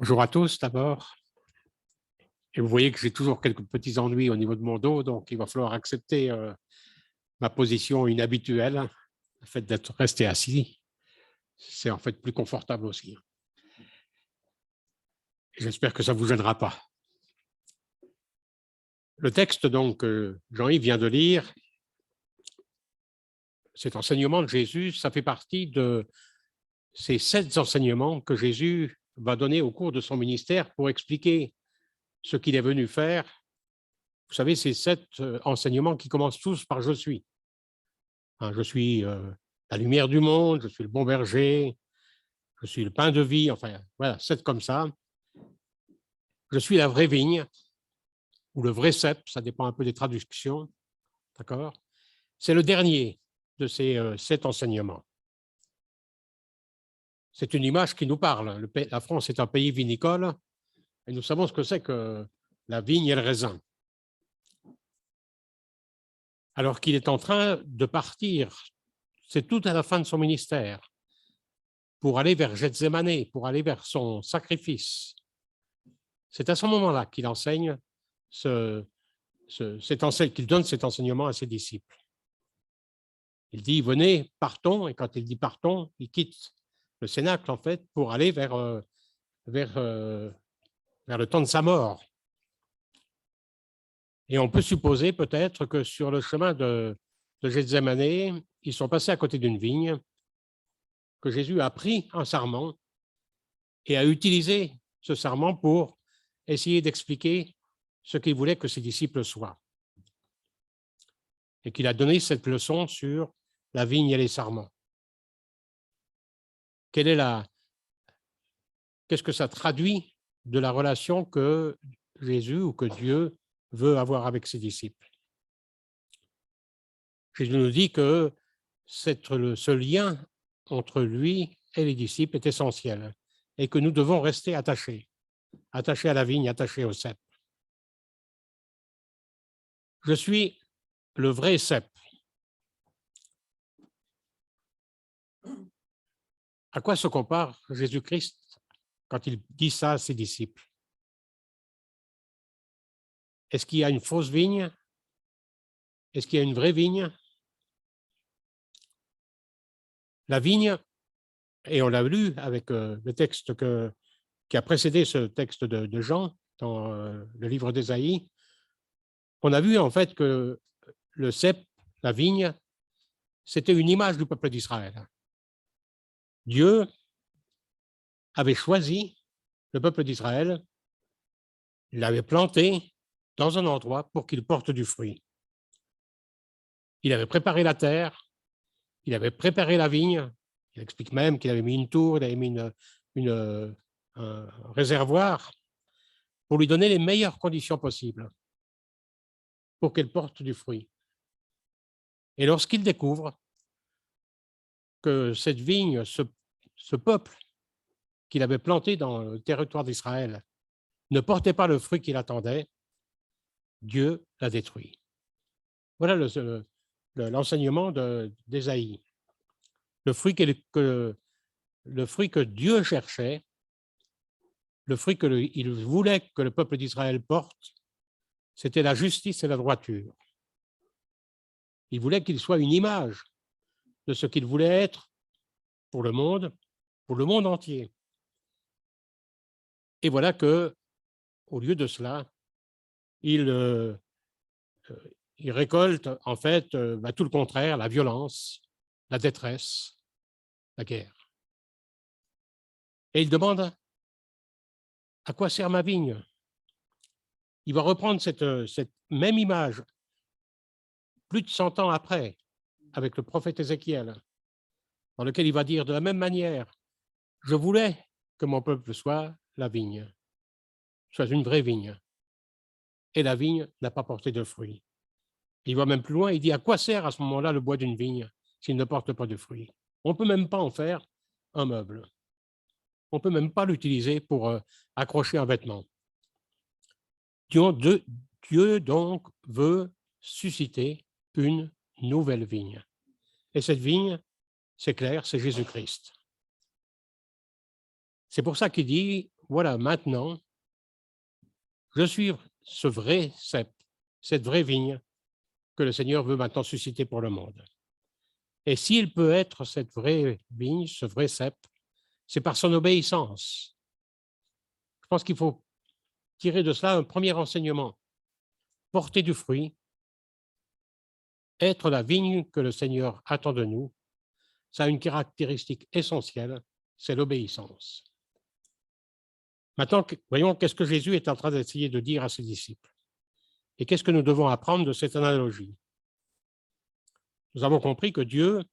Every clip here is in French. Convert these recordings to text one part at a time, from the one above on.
Bonjour à tous d'abord. Et vous voyez que j'ai toujours quelques petits ennuis au niveau de mon dos, donc il va falloir accepter ma position inhabituelle, le fait d'être resté assis. C'est en fait plus confortable aussi. J'espère que ça ne vous gênera pas. Le texte donc que Jean-Yves vient de lire, cet enseignement de Jésus, ça fait partie de ces 7 enseignements que Jésus va donner au cours de son ministère pour expliquer ce qu'il est venu faire. Vous savez, ces 7 enseignements qui commencent tous par « Je suis ». Je suis la lumière du monde, je suis le bon berger, je suis le pain de vie, enfin, voilà, 7 comme ça. Je suis la vraie vigne, ou le vrai cep, ça dépend un peu des traductions, d'accord? C'est le dernier de ces 7 enseignements. C'est une image qui nous parle. La France est un pays vinicole, et nous savons ce que c'est que la vigne et le raisin. Alors qu'il est en train de partir, c'est tout à la fin de son ministère, pour aller vers Gethsémanée, pour aller vers son sacrifice. C'est à ce moment-là qu'il enseigne qu'il donne cet enseignement à ses disciples. Il dit, venez, partons, et quand il dit partons, il quitte le cénacle, en fait, pour aller vers le temps de sa mort. Et on peut supposer peut-être que sur le chemin de Gethsémanée, ils sont passés à côté d'une vigne, que Jésus a pris un sarment et a utilisé ce sarment pour essayer d'expliquer ce qu'il voulait que ses disciples soient. Et qu'il a donné cette leçon sur la vigne et les sarments. Qu'est-ce que ça traduit de la relation que Jésus ou que Dieu veut avoir avec ses disciples? Jésus nous dit que ce lien entre lui et les disciples est essentiel et que nous devons rester attachés à la vigne, attachés au cep. Je suis le vrai cep. À quoi se compare Jésus-Christ quand il dit ça à ses disciples? Est-ce qu'il y a une fausse vigne? Est-ce qu'il y a une vraie vigne? La vigne, et on l'a lu avec le texte qui a précédé ce texte de Jean dans le livre d'Ésaïe, on a vu en fait que le cep, la vigne, c'était une image du peuple d'Israël. Dieu avait choisi le peuple d'Israël, il l'avait planté dans un endroit pour qu'il porte du fruit. Il avait préparé la terre, il avait préparé la vigne, il explique même qu'il avait mis une tour, il avait mis un réservoir pour lui donner les meilleures conditions possibles pour qu'elle porte du fruit. Et lorsqu'il découvre que cette vigne, ce peuple qu'il avait planté dans le territoire d'Israël ne portait pas le fruit qu'il attendait, Dieu l'a détruit. Voilà l'enseignement d'Ésaïe. Le fruit que Dieu cherchait, le fruit qu'il voulait que le peuple d'Israël porte, c'était la justice et la droiture. Il voulait qu'il soit une image de ce qu'il voulait être pour le monde entier. Et voilà que, au lieu de cela, il récolte en fait tout le contraire, la violence, la détresse, la guerre. Et il demande à quoi sert ma vigne? Il va reprendre cette même image plus de 100 ans après, avec le prophète Ézéchiel, dans lequel il va dire de la même manière, je voulais que mon peuple soit la vigne, soit une vraie vigne. Et la vigne n'a pas porté de fruits. Il va même plus loin, il dit à quoi sert à ce moment-là le bois d'une vigne s'il ne porte pas de fruits? On ne peut même pas en faire un meuble. On ne peut même pas l'utiliser pour accrocher un vêtement. Dieu donc veut susciter une nouvelle vigne. Et cette vigne, c'est clair, c'est Jésus-Christ. C'est pour ça qu'il dit, voilà, maintenant, je suis ce vrai cep, cette vraie vigne que le Seigneur veut maintenant susciter pour le monde. Et s'il peut être cette vraie vigne, ce vrai cep, c'est par son obéissance. Je pense qu'il faut tirer de cela un premier enseignement. Porter du fruit, être la vigne que le Seigneur attend de nous, ça a une caractéristique essentielle, c'est l'obéissance. Maintenant, voyons qu'est-ce que Jésus est en train d'essayer de dire à ses disciples. Et qu'est-ce que nous devons apprendre de cette analogie? Nous avons compris que Dieu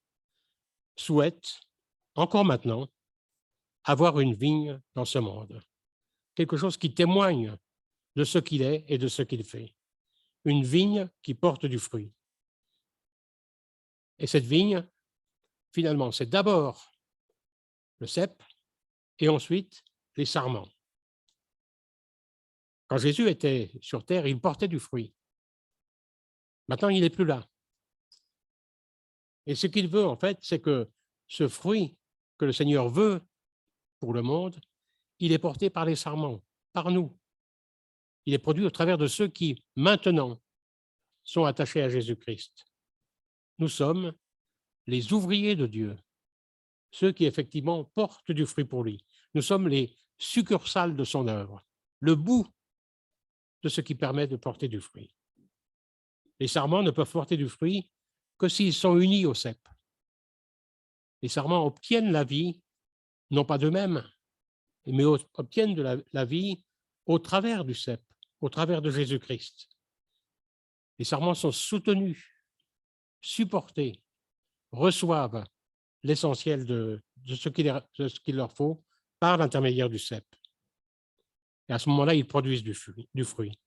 souhaite, encore maintenant, avoir une vigne dans ce monde. Quelque chose qui témoigne de ce qu'il est et de ce qu'il fait. Une vigne qui porte du fruit. Et cette vigne, finalement, c'est d'abord le cep et ensuite les sarments. Quand Jésus était sur terre, il portait du fruit. Maintenant, il n'est plus là. Et ce qu'il veut, en fait, c'est que ce fruit que le Seigneur veut pour le monde, il est porté par les sarments, par nous. Il est produit au travers de ceux qui, maintenant, sont attachés à Jésus-Christ. Nous sommes les ouvriers de Dieu, ceux qui, effectivement, portent du fruit pour lui. Nous sommes les succursales de son œuvre, le bout de ce qui permet de porter du fruit. Les sarments ne peuvent porter du fruit que s'ils sont unis au cep. Les sarments obtiennent la vie, non pas d'eux-mêmes, mais obtiennent de la vie au travers du cep, au travers de Jésus-Christ. Les sarments sont soutenus, supportés, reçoivent l'essentiel de ce qu'il leur faut par l'intermédiaire du cep. Et à ce moment-là, ils produisent du fruit.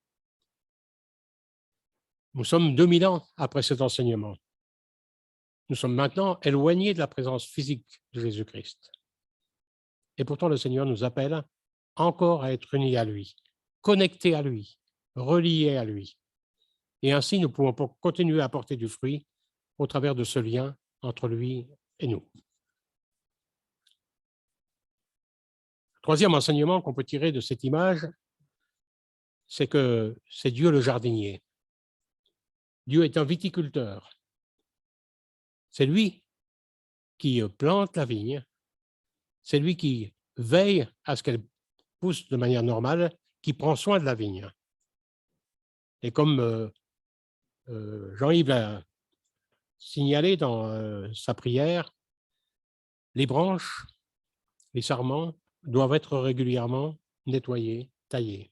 Nous sommes 2000 ans après cet enseignement. Nous sommes maintenant éloignés de la présence physique de Jésus-Christ. Et pourtant, le Seigneur nous appelle encore à être unis à lui, connectés à lui, reliés à lui. Et ainsi, nous pouvons continuer à porter du fruit au travers de ce lien entre lui et nous. Troisième enseignement qu'on peut tirer de cette image, c'est que c'est Dieu le jardinier. Dieu est un viticulteur. C'est lui qui plante la vigne, c'est lui qui veille à ce qu'elle pousse de manière normale, qui prend soin de la vigne. Et comme Jean-Yves l'a signalé dans sa prière, les branches, les sarments doivent être régulièrement nettoyés, taillés.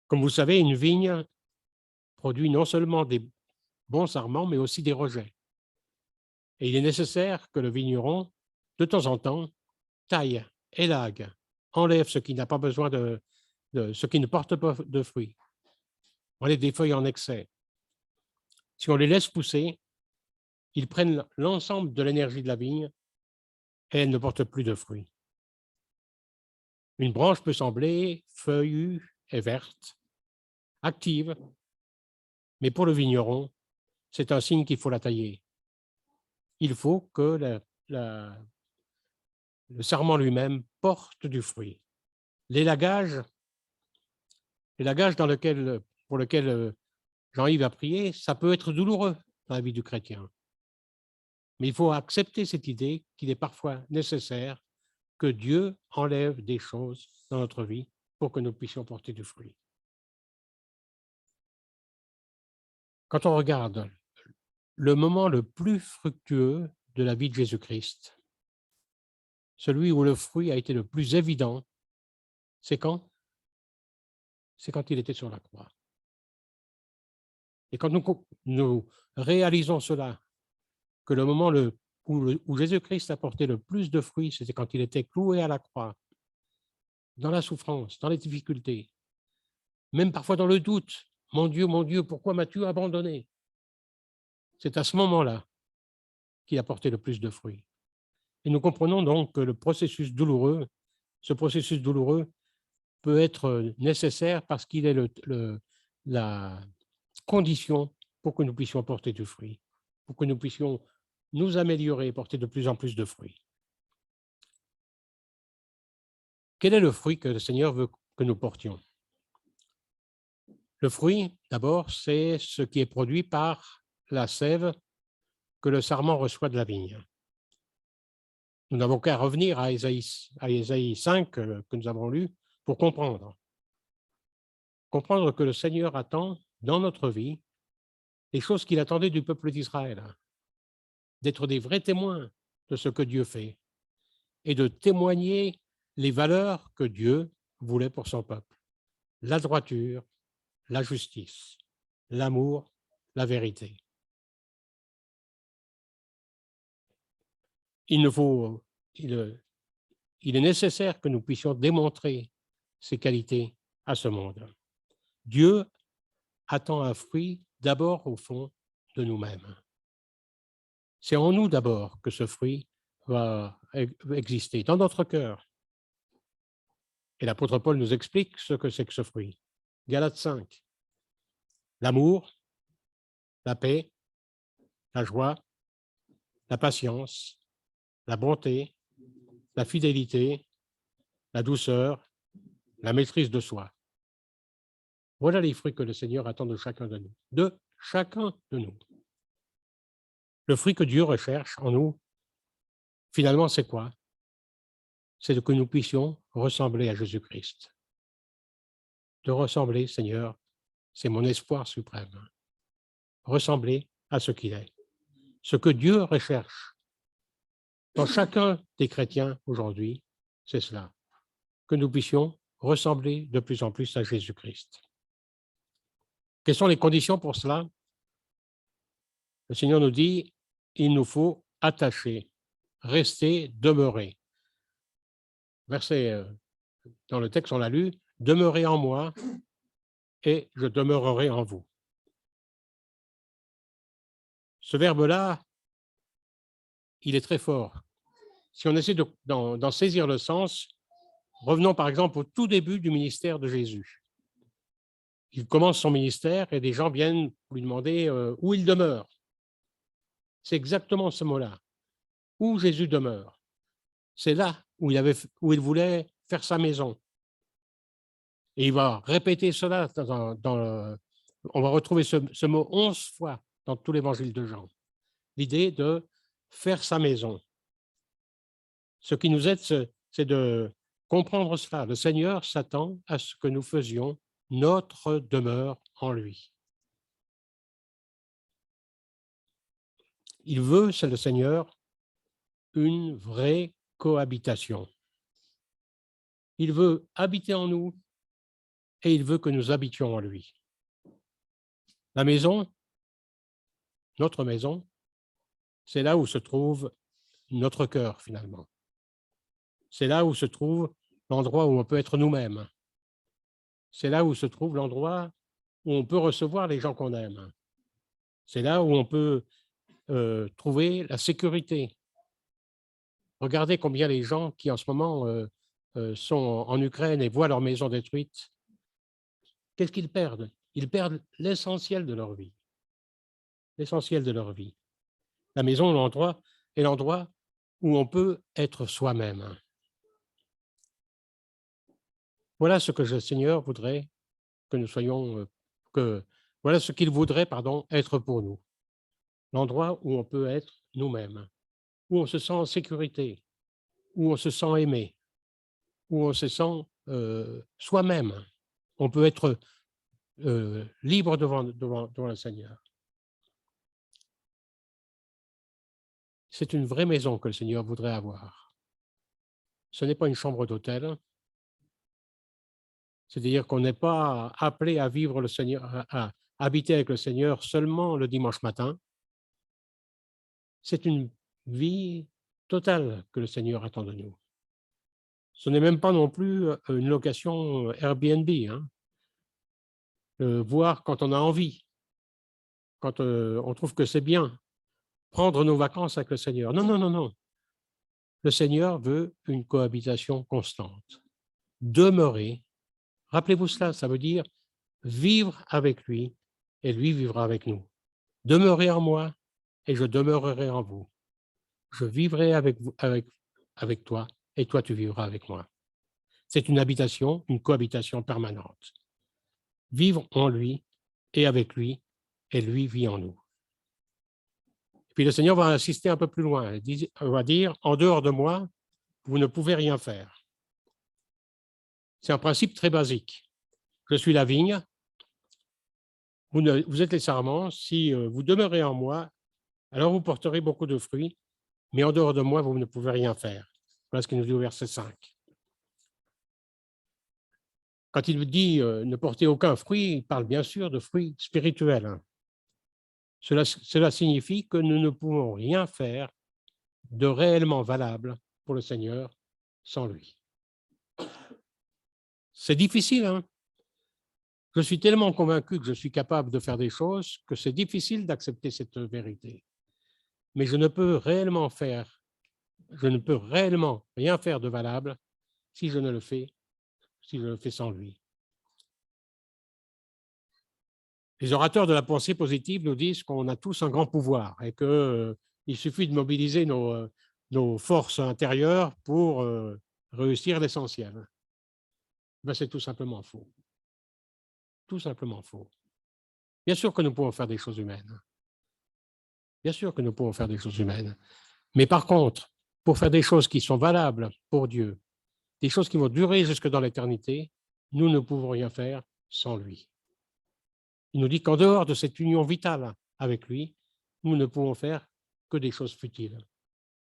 Comme vous le savez, une vigne produit non seulement des bons sarments, mais aussi des rejets. Et il est nécessaire que le vigneron, de temps en temps, taille, élague, enlève ce qui n'a pas besoin ce qui ne porte pas de fruits. Enlève des feuilles en excès. Si on les laisse pousser, ils prennent l'ensemble de l'énergie de la vigne et elle ne porte plus de fruits. Une branche peut sembler feuillue et verte, active, mais pour le vigneron, c'est un signe qu'il faut la tailler. Il faut que le sarment lui-même porte du fruit. L'élagage pour lequel Jean-Yves a prié, ça peut être douloureux dans la vie du chrétien. Mais il faut accepter cette idée qu'il est parfois nécessaire que Dieu enlève des choses dans notre vie pour que nous puissions porter du fruit. Quand on regarde le moment le plus fructueux de la vie de Jésus-Christ, celui où le fruit a été le plus évident, c'est quand? C'est quand il était sur la croix. Et quand nous réalisons cela, que le moment où Jésus-Christ a porté le plus de fruits, c'était quand il était cloué à la croix, dans la souffrance, dans les difficultés, même parfois dans le doute. Mon Dieu, pourquoi m'as-tu abandonné? C'est à ce moment-là qu'il a porté le plus de fruits. Et nous comprenons donc que ce processus douloureux peut être nécessaire parce qu'il est la condition pour que nous puissions porter du fruit, pour que nous puissions nous améliorer et porter de plus en plus de fruits. Quel est le fruit que le Seigneur veut que nous portions? Le fruit, d'abord, c'est ce qui est produit par la sève que le sarment reçoit de la vigne. Nous n'avons qu'à revenir à Ésaïe 5 que nous avons lu pour comprendre. Comprendre que le Seigneur attend dans notre vie les choses qu'il attendait du peuple d'Israël, d'être des vrais témoins de ce que Dieu fait et de témoigner les valeurs que Dieu voulait pour son peuple. La droiture, la justice, l'amour, la vérité. Il est nécessaire que nous puissions démontrer ces qualités à ce monde. Dieu attend un fruit d'abord au fond de nous-mêmes. C'est en nous d'abord que ce fruit va exister, dans notre cœur. Et l'apôtre Paul nous explique ce que c'est que ce fruit. Galates 5. L'amour, la paix, la joie, la patience, la bonté, la fidélité, la douceur, la maîtrise de soi. Voilà les fruits que le Seigneur attend de chacun de nous. De chacun de nous. Le fruit que Dieu recherche en nous, finalement, c'est quoi? C'est que nous puissions ressembler à Jésus-Christ. De ressembler, Seigneur, c'est mon espoir suprême. Ressembler à ce qu'il est. Ce que Dieu recherche dans chacun des chrétiens aujourd'hui, c'est cela. Que nous puissions ressembler de plus en plus à Jésus-Christ. Quelles sont les conditions pour cela? Le Seigneur nous dit, il nous faut attacher, rester, demeurer. Verset, dans le texte, on l'a lu, « Demeurez en moi et je demeurerai en vous ». Ce verbe-là, il est très fort. Si on essaie d'en saisir le sens, revenons par exemple au tout début du ministère de Jésus. Il commence son ministère et des gens viennent lui demander où il demeure. C'est exactement ce mot-là, où Jésus demeure. C'est là où il voulait faire sa maison. Et il va répéter cela, on va retrouver ce mot 11 fois dans tout l'évangile de Jean. L'idée de faire sa maison. Ce qui nous aide, c'est de comprendre cela. Le Seigneur s'attend à ce que nous faisions notre demeure en lui. Il veut, c'est le Seigneur, une vraie cohabitation. Il veut habiter en nous et il veut que nous habitions en lui. La maison, notre maison, c'est là où se trouve notre cœur finalement. C'est là où se trouve l'endroit où on peut être nous-mêmes. C'est là où se trouve l'endroit où on peut recevoir les gens qu'on aime. C'est là où on peut trouver la sécurité. Regardez combien les gens qui en ce moment sont en Ukraine et voient leur maison détruite, qu'est-ce qu'ils perdent? Ils perdent l'essentiel de leur vie. L'essentiel de leur vie. La maison est l'endroit où on peut être soi-même. Voilà ce que le Seigneur voudrait que nous soyons, voilà ce qu'il voudrait, être pour nous. L'endroit où on peut être nous-mêmes, où on se sent en sécurité, où on se sent aimé, où on se sent soi-même. On peut être libre devant le Seigneur. C'est une vraie maison que le Seigneur voudrait avoir. Ce n'est pas une chambre d'hôtel. C'est-à-dire qu'on n'est pas appelé à vivre le Seigneur, à habiter avec le Seigneur seulement le dimanche matin. C'est une vie totale que le Seigneur attend de nous. Ce n'est même pas non plus une location Airbnb, hein. Voir quand on a envie, quand on trouve que c'est bien, prendre nos vacances avec le Seigneur. Non, non, non, non. Le Seigneur veut une cohabitation constante. Demeurer. Rappelez-vous cela, ça veut dire vivre avec lui et lui vivra avec nous. Demeurez en moi et je demeurerai en vous. Je vivrai avec toi et toi tu vivras avec moi. c'est une habitation, une cohabitation permanente. Vivre en lui et avec lui, et lui vit en nous. Puis le Seigneur va insister un peu plus loin. Il va dire, en dehors de moi, vous ne pouvez rien faire. C'est un principe très basique. Je suis la vigne, vous êtes les sarments, si vous demeurez en moi, alors vous porterez beaucoup de fruits, mais en dehors de moi, vous ne pouvez rien faire. Voilà ce qu'il nous dit au verset 5. Quand il dit ne porter aucun fruit, il parle bien sûr de fruits spirituels. Hein. Cela signifie que nous ne pouvons rien faire de réellement valable pour le Seigneur sans lui. C'est difficile, hein? Je suis tellement convaincu que je suis capable de faire des choses que c'est difficile d'accepter cette vérité. Mais je ne peux réellement rien faire de valable si je le fais sans lui. Les orateurs de la pensée positive nous disent qu'on a tous un grand pouvoir et qu'il suffit de mobiliser nos forces intérieures pour réussir l'essentiel. Ben, c'est tout simplement faux. Tout simplement faux. Bien sûr que nous pouvons faire des choses humaines. Bien sûr que nous pouvons faire des choses humaines. Mais par contre, pour faire des choses qui sont valables pour Dieu, des choses qui vont durer jusque dans l'éternité, nous ne pouvons rien faire sans lui. Il nous dit qu'en dehors de cette union vitale avec lui, nous ne pouvons faire que des choses futiles,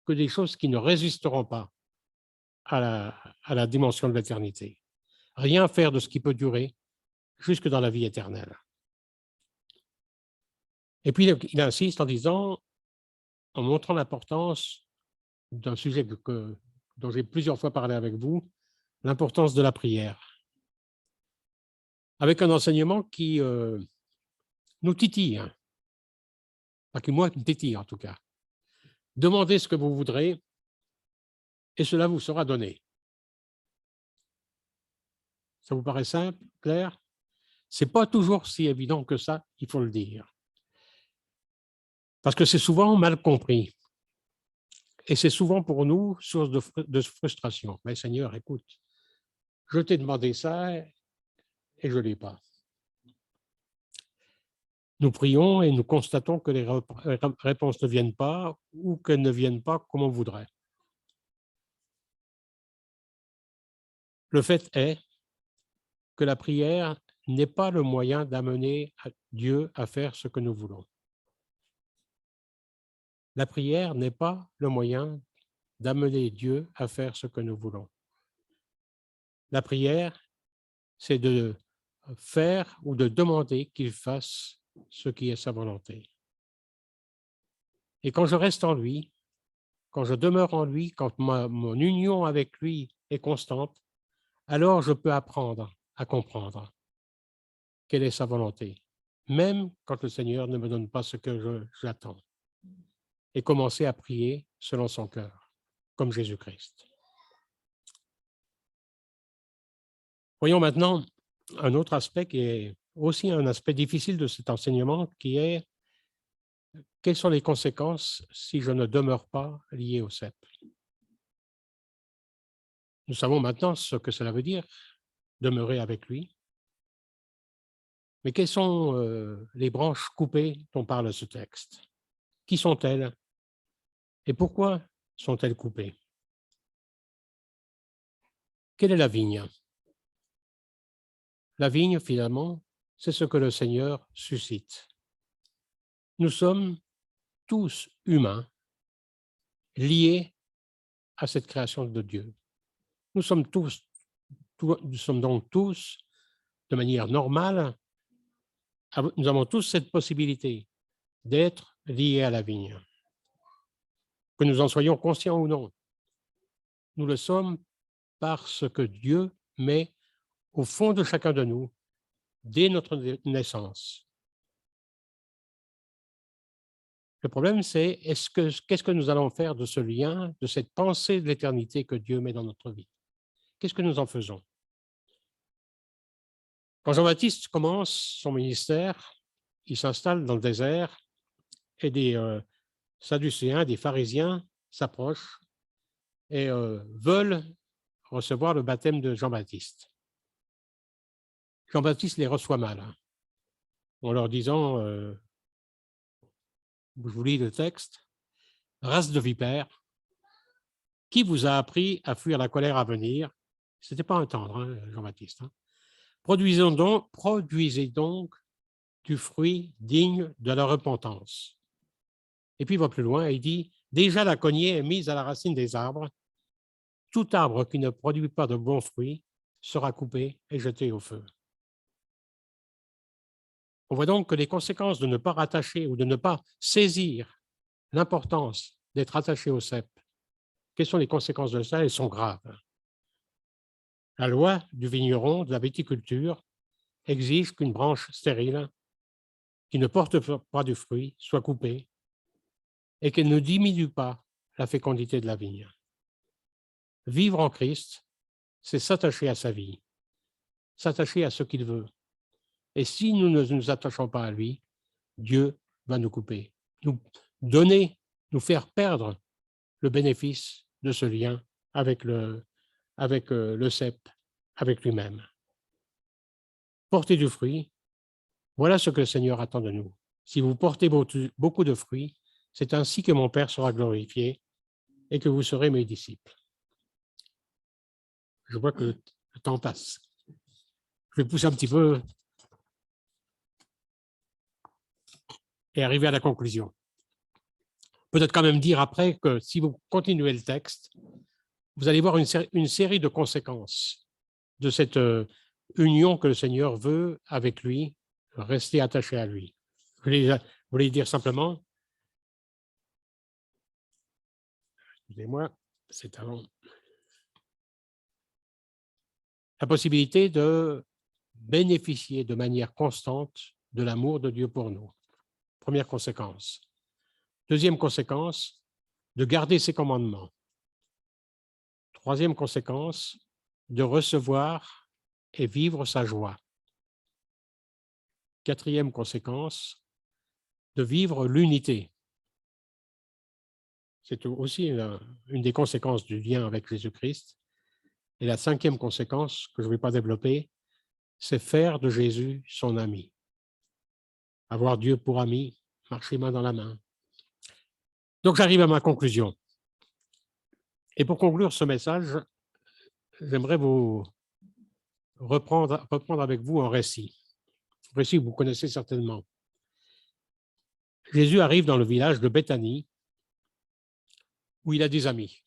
que des choses qui ne résisteront pas à la dimension de l'éternité. Rien faire de ce qui peut durer jusque dans la vie éternelle. Et puis, il insiste en montrant l'importance d'un sujet dont j'ai plusieurs fois parlé avec vous, l'importance de la prière. Avec un enseignement qui nous titille, hein. Pas que moi, qui me titille en tout cas. Demandez ce que vous voudrez et cela vous sera donné. Ça vous paraît simple, clair? Ce n'est pas toujours si évident que ça, il faut le dire. Parce que c'est souvent mal compris. Et c'est souvent pour nous source de frustration. Mais Seigneur, écoute, je t'ai demandé ça et je ne l'ai pas. Nous prions et nous constatons que les réponses ne viennent pas ou qu'elles ne viennent pas comme on voudrait. Le fait est que la prière n'est pas le moyen d'amener Dieu à faire ce que nous voulons. La prière n'est pas le moyen d'amener Dieu à faire ce que nous voulons. La prière, c'est de faire ou de demander qu'il fasse ce qui est sa volonté. Et quand je reste en lui, quand je demeure en lui, quand mon union avec lui est constante, alors je peux apprendre à comprendre quelle est sa volonté, même quand le Seigneur ne me donne pas ce que j'attends, et commencer à prier selon son cœur, comme Jésus-Christ. Voyons maintenant un autre aspect qui est aussi un aspect difficile de cet enseignement, qui est quelles sont les conséquences si je ne demeure pas lié au cep. Nous savons maintenant ce que cela veut dire, demeurer avec lui. Mais quelles sont les branches coupées dont parle ce texte? Qui sont-elles? Et pourquoi sont-elles coupées? Quelle est la vigne? La vigne, finalement, c'est ce que le Seigneur suscite. Nous sommes tous humains, liés à cette création de Dieu. Nous sommes donc tous, de manière normale, nous avons tous cette possibilité d'être liés à la vigne. Que nous en soyons conscients ou non, nous le sommes parce que Dieu met au fond de chacun de nous, dès notre naissance. Le problème, c'est qu'est-ce que nous allons faire de ce lien, de cette pensée de l'éternité que Dieu met dans notre vie? Qu'est-ce que nous en faisons? Quand Jean-Baptiste commence son ministère, il s'installe dans le désert et des Sadducéens, des pharisiens s'approchent et veulent recevoir le baptême de Jean-Baptiste. Jean-Baptiste les reçoit mal, hein, en leur disant, je vous lis le texte, « Race de vipères, qui vous a appris à fuir la colère à venir ?» Ce n'était pas un tendre, hein, Jean-Baptiste. Hein. Produisez donc du fruit digne de la repentance. Et puis il va plus loin, il dit, « Déjà la cognée est mise à la racine des arbres. Tout arbre qui ne produit pas de bons fruits sera coupé et jeté au feu. » On voit donc que les conséquences de ne pas rattacher ou de ne pas saisir l'importance d'être attaché au cep, quelles sont les conséquences de ça? Elles sont graves. La loi du vigneron, de la viticulture, exige qu'une branche stérile qui ne porte pas du fruit soit coupée et qu'elle ne diminue pas la fécondité de la vigne. Vivre en Christ, c'est s'attacher à sa vie, s'attacher à ce qu'il veut. Et si nous ne nous attachons pas à lui, Dieu va nous couper, nous donner, nous faire perdre le bénéfice de ce lien avec le cep, avec lui-même. Porter du fruit, voilà ce que le Seigneur attend de nous. Si vous portez beaucoup de fruits, c'est ainsi que mon Père sera glorifié et que vous serez mes disciples. Je vois que le temps passe. Je vais pousser un petit peu et arriver à la conclusion. Peut-être quand même dire après que si vous continuez le texte, vous allez voir une série de conséquences de cette union que le Seigneur veut avec lui, rester attaché à lui. Je voulais dire simplement, excusez-moi, c'est avant, la possibilité de bénéficier de manière constante de l'amour de Dieu pour nous. Première conséquence. Deuxième conséquence, de garder ses commandements. Troisième conséquence, de recevoir et vivre sa joie. Quatrième conséquence, de vivre l'unité. C'est aussi une des conséquences du lien avec Jésus-Christ. Et la cinquième conséquence, que je ne vais pas développer, c'est faire de Jésus son ami. Avoir Dieu pour ami, marcher main dans la main. Donc j'arrive à ma conclusion. Et pour conclure ce message, j'aimerais vous reprendre avec vous un récit. Un récit que vous connaissez certainement. Jésus arrive dans le village de Béthanie, où il a des amis.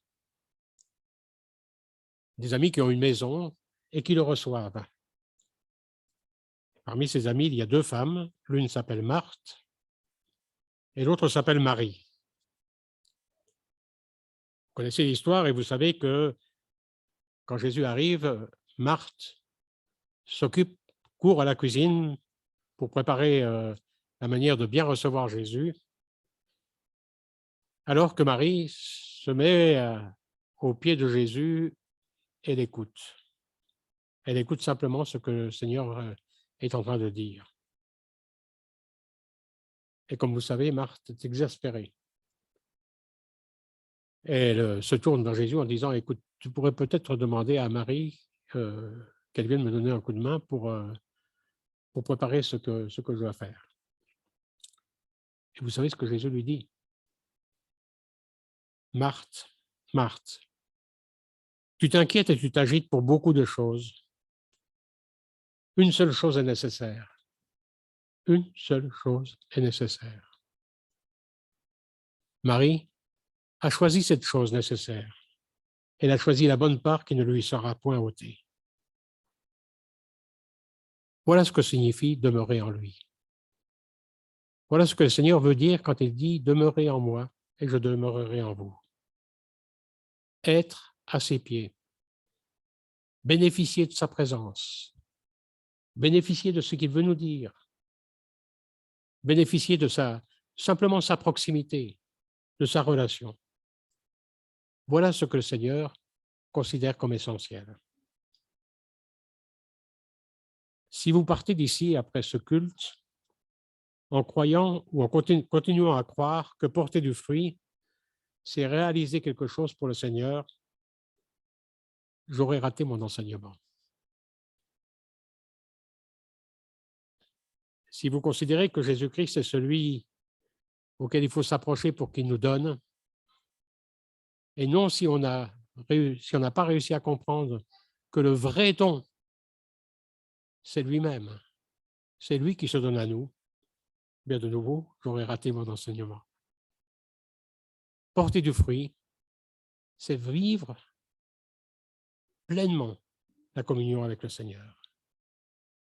Des amis qui ont une maison et qui le reçoivent. Parmi ses amis, il y a deux femmes. L'une s'appelle Marthe et l'autre s'appelle Marie. Vous connaissez l'histoire et vous savez que quand Jésus arrive, Marthe court à la cuisine pour préparer la manière de bien recevoir Jésus, alors que Marie se met aux pieds de Jésus et l'écoute. Elle écoute simplement ce que le Seigneur est en train de dire. Et comme vous savez, Marthe est exaspérée. Et elle se tourne vers Jésus en disant, « Écoute, tu pourrais peut-être demander à Marie qu'elle vienne me donner un coup de main pour préparer ce que je dois faire. » Et vous savez ce que Jésus lui dit? « Marthe, Marthe, tu t'inquiètes et tu t'agites pour beaucoup de choses. Une seule chose est nécessaire. Une seule chose est nécessaire. Marie a choisi cette chose nécessaire. Elle a choisi la bonne part qui ne lui sera point ôtée. » Voilà ce que signifie demeurer en lui. Voilà ce que le Seigneur veut dire quand il dit « Demeurez en moi et je demeurerai en vous ». Être à ses pieds, bénéficier de sa présence, bénéficier de ce qu'il veut nous dire, bénéficier de simplement sa proximité, de sa relation. Voilà ce que le Seigneur considère comme essentiel. Si vous partez d'ici après ce culte, en croyant ou en continuant à croire que porter du fruit, c'est réaliser quelque chose pour le Seigneur, j'aurai raté mon enseignement. Si vous considérez que Jésus-Christ est celui auquel il faut s'approcher pour qu'il nous donne, et non si on n'a pas réussi à comprendre que le vrai don, c'est lui-même, c'est lui qui se donne à nous, bien de nouveau, j'aurais raté mon enseignement. Porter du fruit, c'est vivre pleinement la communion avec le Seigneur.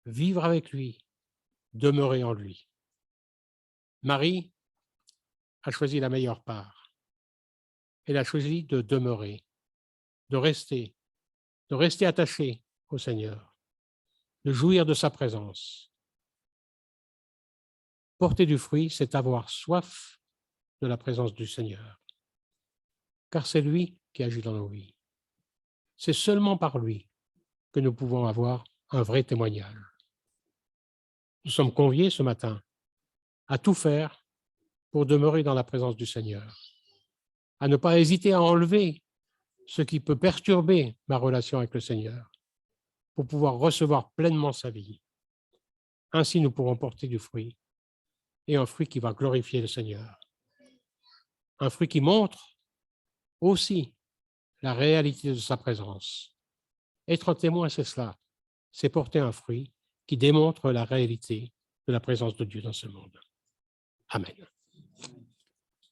Vivre avec lui, demeurer en lui. Marie a choisi la meilleure part. Elle a choisi de demeurer, de rester attachée au Seigneur, de jouir de sa présence. Porter du fruit, c'est avoir soif de la présence du Seigneur, car c'est lui qui agit dans nos vies. C'est seulement par lui que nous pouvons avoir un vrai témoignage. Nous sommes conviés ce matin à tout faire pour demeurer dans la présence du Seigneur, à ne pas hésiter à enlever ce qui peut perturber ma relation avec le Seigneur, pour pouvoir recevoir pleinement sa vie. Ainsi, nous pourrons porter du fruit, et un fruit qui va glorifier le Seigneur. Un fruit qui montre aussi la réalité de sa présence. Être témoin, c'est cela, c'est porter un fruit qui démontre la réalité de la présence de Dieu dans ce monde. Amen.